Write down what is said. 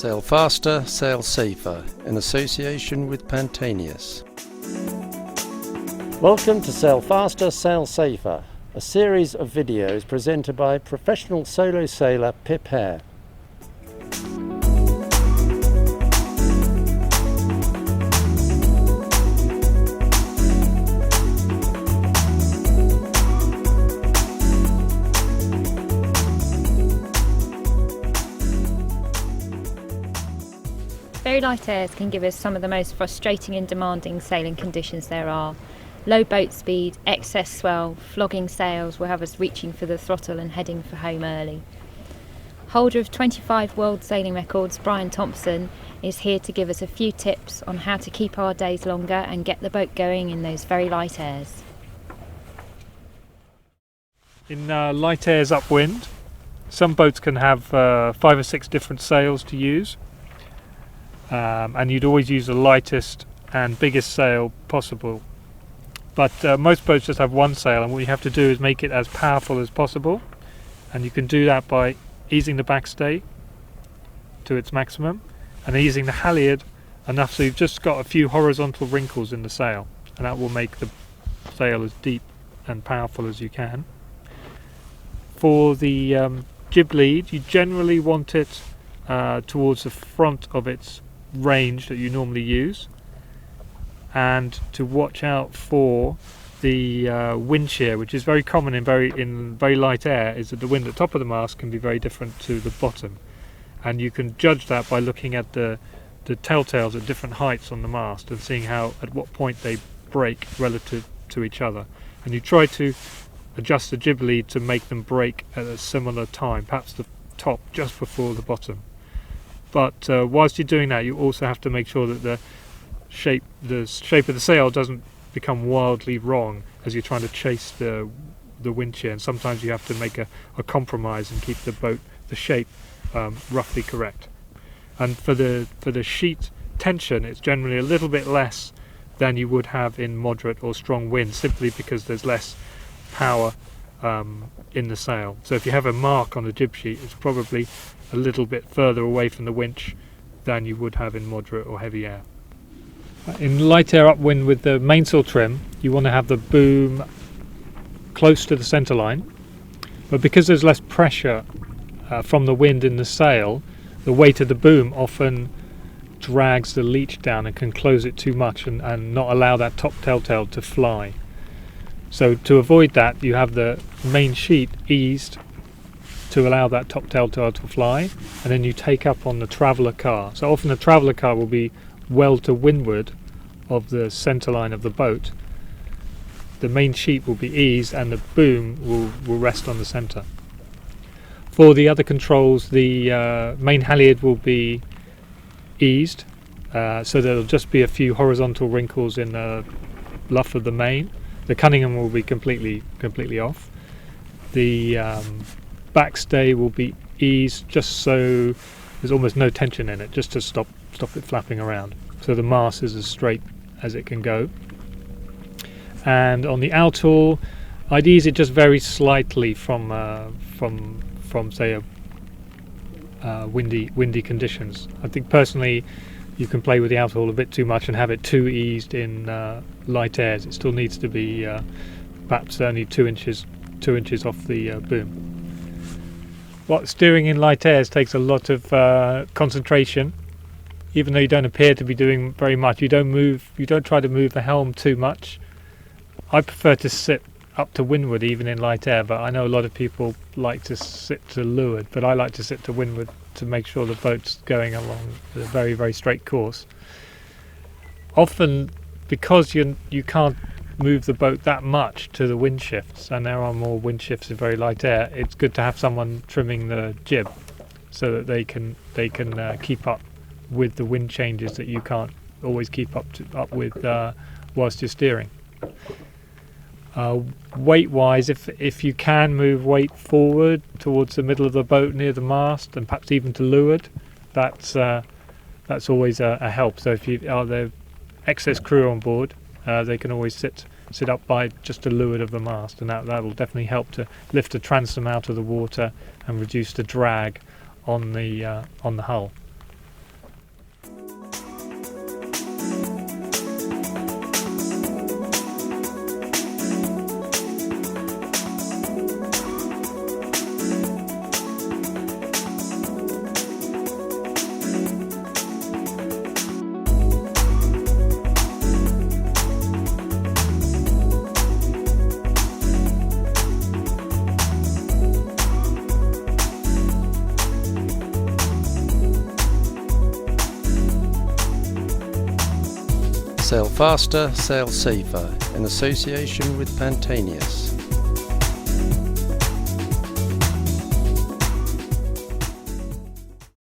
Sail faster, sail safer, in association with Pantanius. Welcome to Sail Faster, Sail Safer, a series of videos presented by professional solo sailor Pip Hare. Very light airs can give us some of the most frustrating and demanding sailing conditions there are. Low boat speed, excess swell, flogging sails will have us reaching for the throttle and heading for home early. Holder of 25 world sailing records, Brian Thompson, is here to give us a few tips on how to keep our days longer and get the boat going in those very light airs. In light airs upwind, some boats can have 5 or 6 different sails to use. And you'd always use the lightest and biggest sail possible, but most boats just have one sail, and what you have to do is make it as powerful as possible, and you can do that by easing the backstay to its maximum and easing the halyard enough so you've just got a few horizontal wrinkles in the sail, and that will make the sail as deep and powerful as you can. For the jib lead, you generally want it towards the front of its range that you normally use, and to watch out for the wind shear, which is very common in very light air, is that the wind at the top of the mast can be very different to the bottom, and you can judge that by looking at the telltales at different heights on the mast and seeing at what point they break relative to each other, and you try to adjust the jib lead to make them break at a similar time, perhaps the top just before the bottom. But whilst you're doing that, you also have to make sure that the shape of the sail doesn't become wildly wrong as you're trying to chase the wind shear, and sometimes you have to make a compromise and keep the shape roughly correct. And for the sheet tension, it's generally a little bit less than you would have in moderate or strong wind, simply because there's less power in the sail. So if you have a mark on the jib sheet, it's probably a little bit further away from the winch than you would have in moderate or heavy air. In light air upwind with the mainsail trim, you want to have the boom close to the centre line, but because there's less pressure from the wind in the sail, the weight of the boom often drags the leech down and can close it too much and not allow that top telltale to fly. So to avoid that, you have the main sheet eased to allow that top telltale to fly, and then you take up on the traveller car. So often the traveller car will be well to windward of the centre line of the boat. The main sheet will be eased and the boom will rest on the centre. For the other controls, the main halyard will be eased, so there'll just be a few horizontal wrinkles in the luff of the main. The Cunningham will be completely off. The backstay will be eased just so there's almost no tension in it, just to stop it flapping around, so the mast is as straight as it can go. And on the outhaul, I'd ease it just very slightly from say windy conditions. I think personally you can play with the outhaul a bit too much and have it too eased in light airs. It still needs to be perhaps only 2 inches off the boom. What steering in light airs takes a lot of concentration. Even though you don't appear to be doing very much, you don't try to move the helm too much. I prefer to sit up to windward even in light air, but I know a lot of people like to sit to leeward, but I like to sit to windward to make sure the boat's going along a very, very straight course. Often, because you can't move the boat that much to the wind shifts, and there are more wind shifts in very light air, it's good to have someone trimming the jib so that they can keep up with the wind changes that you can't always keep up with whilst you're steering. Weight wise, if you can move weight forward towards the middle of the boat near the mast and perhaps even to leeward, that's always a help. So if there excess crew on board, they can always sit up by just to leeward of the mast, and that will definitely help to lift the transom out of the water and reduce the drag on the hull. Sail faster, sail safer, in association with Pantanius.